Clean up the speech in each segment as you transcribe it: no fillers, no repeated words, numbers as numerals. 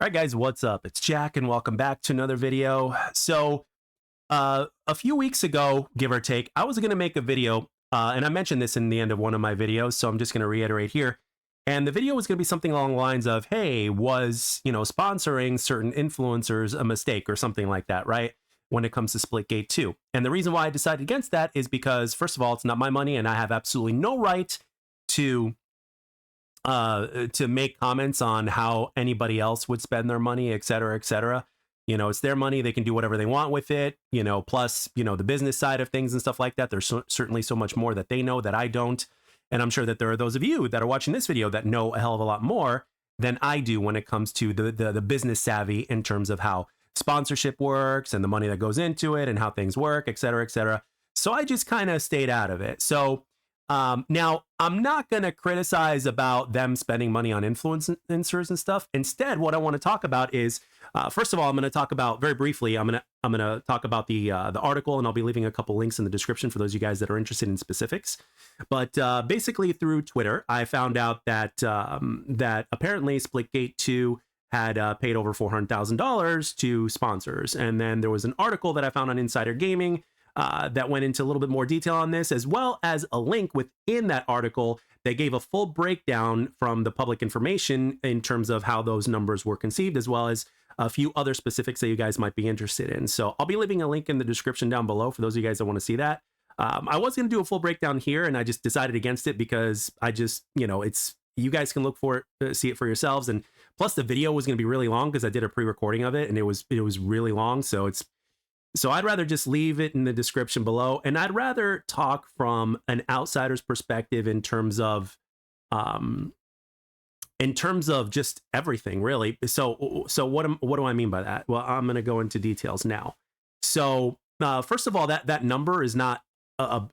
All right, guys, what's up? It's Jack, and welcome back to another video. A few weeks ago, give or take, I was going to make a video, and I mentioned this in the end of one of my videos, so I'm just going to reiterate here. And the video was going to be something along the lines of, hey, was, sponsoring certain influencers a mistake or something like that, right? When it comes to Splitgate 2. And the reason why I decided against that is because, first of all, it's not my money, and I have absolutely no right to make comments on how anybody else would spend their money, et cetera, et cetera. It's their money. They can do whatever they want with it, plus, the business side of things and stuff like that. There's certainly so much more that they know that I don't. And I'm sure that there are those of you that are watching this video that know a hell of a lot more than I do when it comes to the business savvy in terms of how sponsorship works and the money that goes into it and how things work, et cetera, et cetera. So I just kind of stayed out of it. So now, I'm not going to criticize about them spending money on influencers and stuff. Instead, what I want to talk about is, first of all, I'm going to talk about very briefly. I'm going to talk about the article, and I'll be leaving a couple links in the description for those of you guys that are interested in specifics. But basically, through Twitter, I found out that that apparently Splitgate 2 had paid over $400,000 to sponsors, and then there was an article that I found on Insider Gaming that went into a little bit more detail on this, as well as a link within that article that gave a full breakdown from the public information in terms of how those numbers were conceived, as well as a few other specifics that you guys might be interested in. So I'll be leaving a link in the description down below for those of you guys that want to see that. I was going to do a full breakdown here, and I just decided against it because I just, it's, you guys can look for it, see it for yourselves. And plus the video was going to be really long because I did a pre-recording of it, and it was really long. So I'd rather just leave it in the description below, and I'd rather talk from an outsider's perspective in terms of just everything, really. So what do I mean by that? Well, I'm going to go into details now. So first of all, that number is not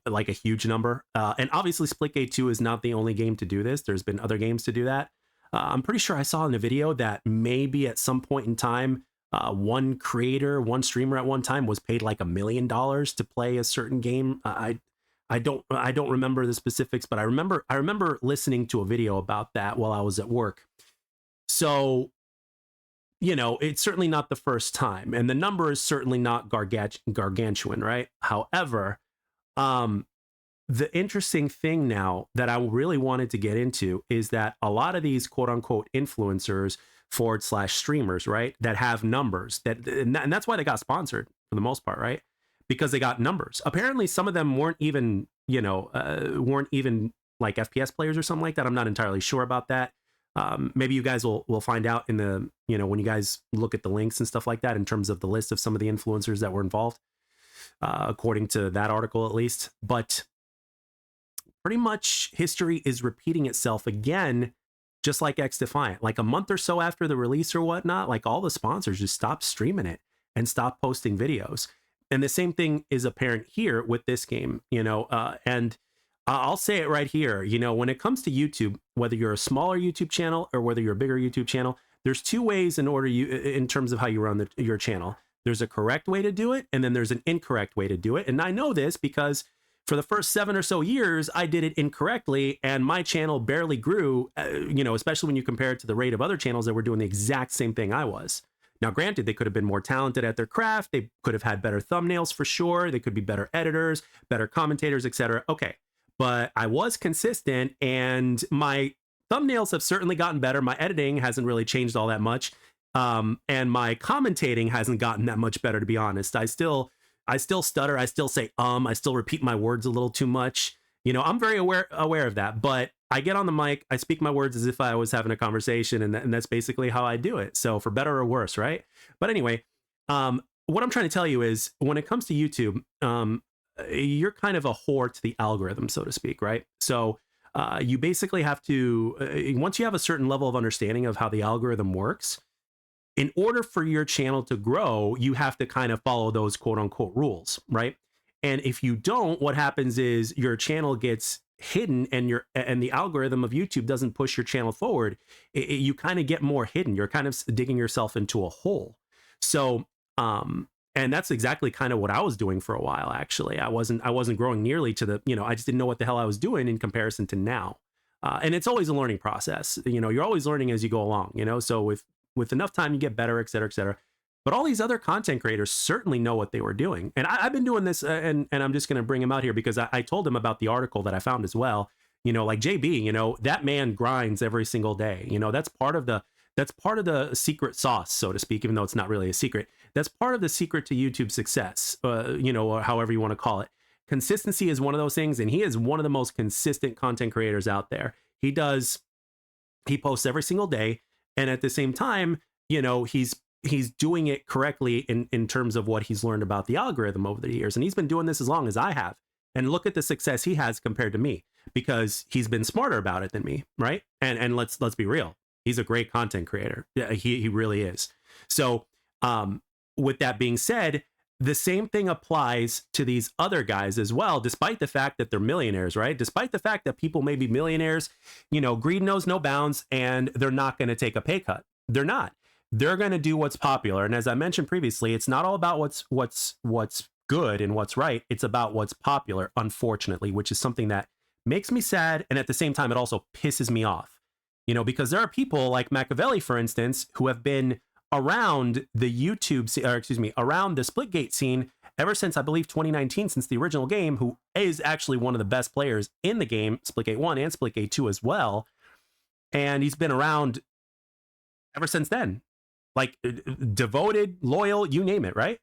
like a huge number, and obviously Splitgate 2 is not the only game to do this. There's been other games to do that. I'm pretty sure I saw in a video that maybe at some point in time, one streamer at one time was paid like $1 million to play a certain game. I don't remember the specifics, but I remember listening to a video about that while I was at work. So, it's certainly not the first time, and the number is certainly not gargantuan, right? However, the interesting thing now that I really wanted to get into is that a lot of these quote unquote influencers / streamers, right, that have numbers and that's why they got sponsored for the most part, right? Because they got numbers. Apparently some of them weren't even like FPS players or something like that. I'm not entirely sure about that. Maybe you guys will find out in the, when you guys look at the links and stuff like that in terms of the list of some of the influencers that were involved, according to that article at least. But pretty much history is repeating itself again, just like X Defiant. Like a month or so after the release or whatnot, like all the sponsors just stopped streaming it and stopped posting videos. And the same thing is apparent here with this game, and I'll say it right here, when it comes to YouTube, whether you're a smaller YouTube channel or whether you're a bigger YouTube channel, there's two ways in terms of how you run your channel. There's a correct way to do it, and then there's an incorrect way to do it. And I know this because for the first 7 or so years, I did it incorrectly, and my channel barely grew, especially when you compare it to the rate of other channels that were doing the exact same thing I was. Now, granted, they could have been more talented at their craft. They could have had better thumbnails for sure. They could be better editors, better commentators, etc. Okay, but I was consistent, and my thumbnails have certainly gotten better. My editing hasn't really changed all that much, and my commentating hasn't gotten that much better, to be honest. I still stutter. I still say, I still repeat my words a little too much. I'm very aware of that, but I get on the mic, I speak my words as if I was having a conversation, and that's basically how I do it. So for better or worse, right? But anyway, what I'm trying to tell you is when it comes to YouTube, you're kind of a whore to the algorithm, so to speak, right? So you basically have to, once you have a certain level of understanding of how the algorithm works, in order for your channel to grow, you have to kind of follow those quote unquote rules, right? And if you don't, what happens is your channel gets hidden, and the algorithm of YouTube doesn't push your channel forward. You kind of get more hidden. You're kind of digging yourself into a hole. So, and that's exactly kind of what I was doing for a while. Actually, I wasn't growing nearly to the, I just didn't know what the hell I was doing in comparison to now. And it's always a learning process. You're always learning as you go along. So with with enough time, you get better, et cetera, et cetera. But all these other content creators certainly know what they were doing. And I've been doing this, and I'm just going to bring him out here because I told him about the article that I found as well. Like JB, that man grinds every single day. That's part of the secret sauce, so to speak, even though it's not really a secret. That's part of the secret to YouTube success, or however you want to call it. Consistency is one of those things, and he is one of the most consistent content creators out there. He posts every single day, and at the same time, he's doing it correctly in terms of what he's learned about the algorithm over the years. And he's been doing this as long as I have. And look at the success he has compared to me, because he's been smarter about it than me, right? And let's be real. He's a great content creator. Yeah, he really is. So with that being said, the same thing applies to these other guys as well, despite the fact that they're millionaires, right? Despite the fact that people may be millionaires, greed knows no bounds, and they're not going to take a pay cut. They're not. They're going to do what's popular. And as I mentioned previously, it's not all about what's good and what's right. It's about what's popular, unfortunately, which is something that makes me sad. And at the same time, it also pisses me off, because there are people like Machiavelli, for instance, who have been around the around the Splitgate scene ever since, I believe, 2019, since the original game, who is actually one of the best players in the game, Splitgate 1 and Splitgate 2 as well. And he's been around ever since then, like devoted, loyal, you name it, right?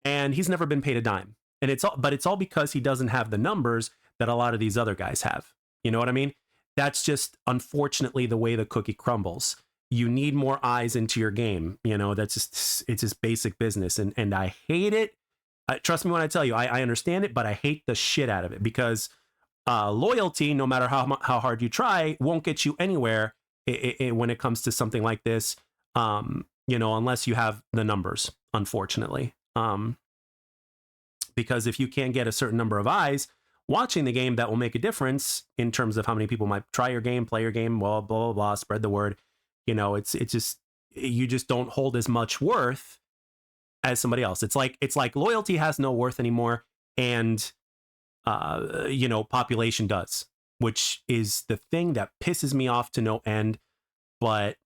And he's never been paid a dime. And it's all because he doesn't have the numbers that a lot of these other guys have. You know what I mean? That's just, unfortunately, the way the cookie crumbles. You need more eyes into your game. It's just basic business. And I hate it. Trust me when I tell you, I understand it, but I hate the shit out of it, because loyalty, no matter how hard you try, won't get you anywhere when it comes to something like this, unless you have the numbers, unfortunately. Because if you can't get a certain number of eyes watching the game, that will make a difference in terms of how many people might try your game, play your game, blah, blah, blah, blah, spread the word. It's just, you just don't hold as much worth as somebody else. It's like loyalty has no worth anymore, and population does, which is the thing that pisses me off to no end. But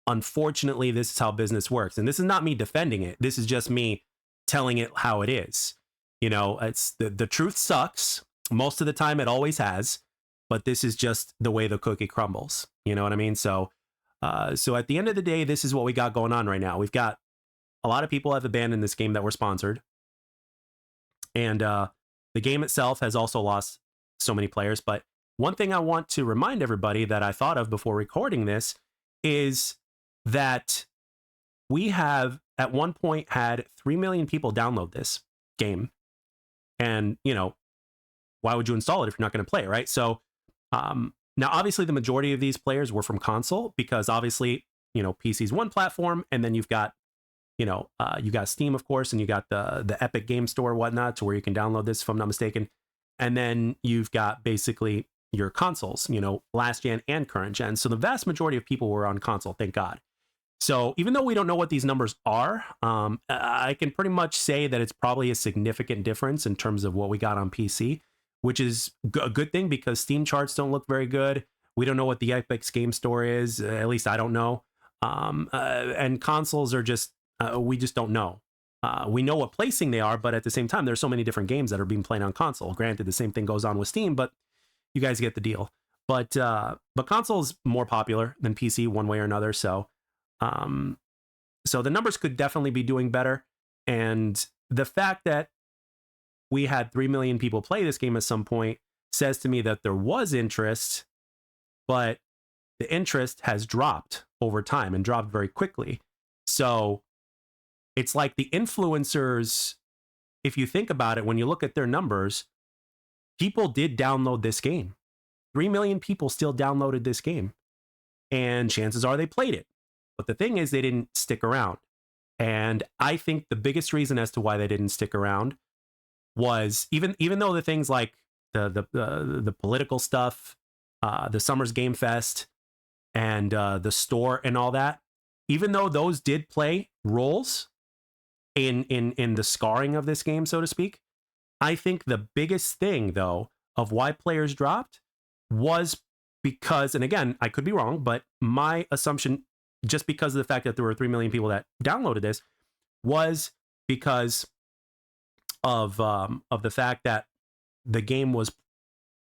unfortunately, this is how business works. And this is not me defending it. This is just me telling it how it is. It's the truth sucks. Most of the time it always has, but this is just the way the cookie crumbles. You know what I mean? So at the end of the day, this is what we got going on right now. We've got a lot of people have abandoned this game that were sponsored. And the game itself has also lost so many players. But one thing I want to remind everybody that I thought of before recording this is that we have at one point had 3 million people download this game. And, why would you install it if you're not going to play it, right? So now, obviously, the majority of these players were from console, because obviously, PC is one platform, and then you've got, you got Steam, of course, and you got the Epic Game Store, whatnot, to where you can download this, if I'm not mistaken. And then you've got basically your consoles, last gen and current gen. So the vast majority of people were on console, thank God. So even though we don't know what these numbers are, I can pretty much say that it's probably a significant difference in terms of what we got on PC, which is a good thing, because Steam charts don't look very good. We don't know what the Epic's Game Store is. At least I don't know. And consoles are just, we just don't know. We know what placing they are, but at the same time, there's so many different games that are being played on console. Granted, the same thing goes on with Steam, but you guys get the deal. But console is more popular than PC one way or another. So the numbers could definitely be doing better. And the fact that we had 3 million people play this game at some point says to me that there was interest, but the interest has dropped over time and dropped very quickly. So it's like the influencers, if you think about it, when you look at their numbers, people did download this game. 3 million people still downloaded this game. And chances are they played it. But the thing is, they didn't stick around. And I think the biggest reason as to why they didn't stick around was, even though the things like the political stuff, the Summer's Game Fest, and the store and all that, even though those did play roles in the scarring of this game, so to speak, I think the biggest thing, though, of why players dropped was because, and again, I could be wrong, but my assumption just because of the fact that there were 3 million people that downloaded this, was because of the fact that the game was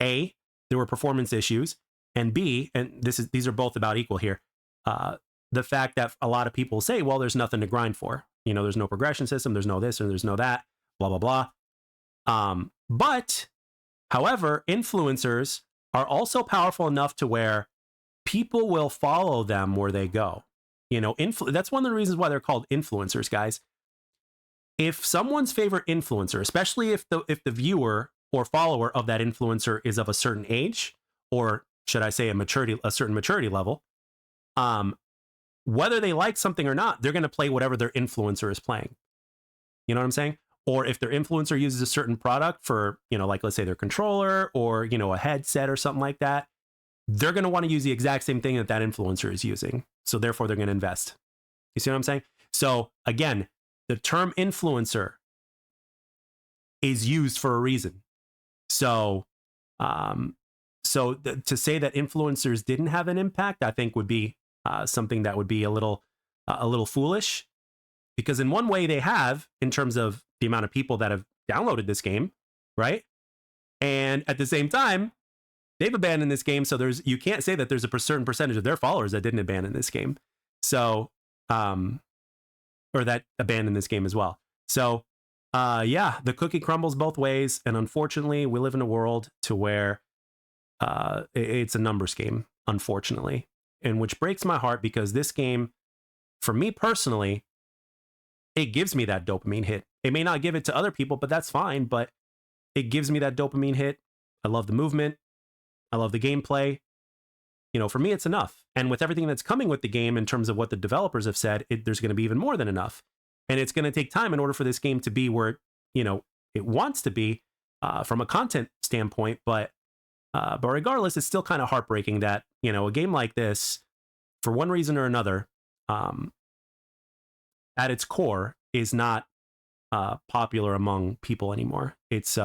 A, there were performance issues, and B, and these are both about equal here, the fact that a lot of people say, well, there's nothing to grind for. You know, there's no progression system, there's no this, or there's no that, blah, blah, blah. But, however, influencers are also powerful enough to where people will follow them where they go. You know, that's one of the reasons why they're called influencers, guys. If someone's favorite influencer, especially if the viewer or follower of that influencer is of a certain age, or should I say a certain maturity level, whether they like something or not, they're going to play whatever their influencer is playing. You know what I'm saying? Or if their influencer uses a certain product for, you know, like let's say their controller or, you know, a headset or something like that, they're going to want to use the exact same thing that that influencer is using. So therefore they're going to invest. You see what I'm saying? So again, the term influencer is used for a reason. So, to say that influencers didn't have an impact, I think would be something that would be a little foolish, because in one way they have, in terms of the amount of people that have downloaded this game, right? And at the same time, they've abandoned this game. So you can't say that there's a certain percentage of their followers that didn't abandon this game. So, or that abandoned this game as well. So, yeah, the cookie crumbles both ways. And unfortunately, we live in a world to where it's a numbers game, unfortunately. And which breaks my heart, because this game, for me personally, it gives me that dopamine hit. It may not give it to other people, but that's fine. But it gives me that dopamine hit. I love the movement. I love the gameplay. You know, for me, it's enough. And with everything that's coming with the game in terms of what the developers have said, there's going to be even more than enough. And it's going to take time in order for this game to be where, you know, it wants to be from a content standpoint. But regardless, it's still kind of heartbreaking that, you know, a game like this, for one reason or another, at its core, is not popular among people anymore. It's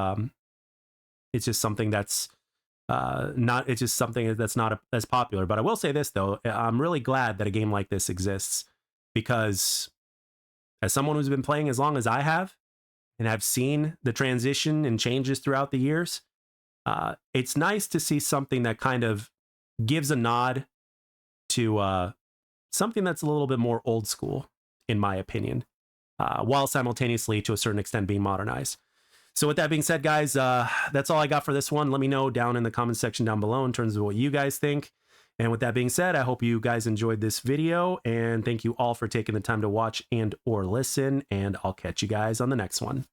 just something that's it's just something that's not as popular. But I will say this, though, I'm really glad that a game like this exists, because as someone who's been playing as long as I have, and have seen the transition and changes throughout the years, it's nice to see something that kind of gives a nod to something that's a little bit more old school, in my opinion, while simultaneously, to a certain extent, being modernized. So with that being said, guys, that's all I got for this one. Let me know down in the comment section down below in terms of what you guys think. And with that being said, I hope you guys enjoyed this video, and thank you all for taking the time to watch and or listen, and I'll catch you guys on the next one.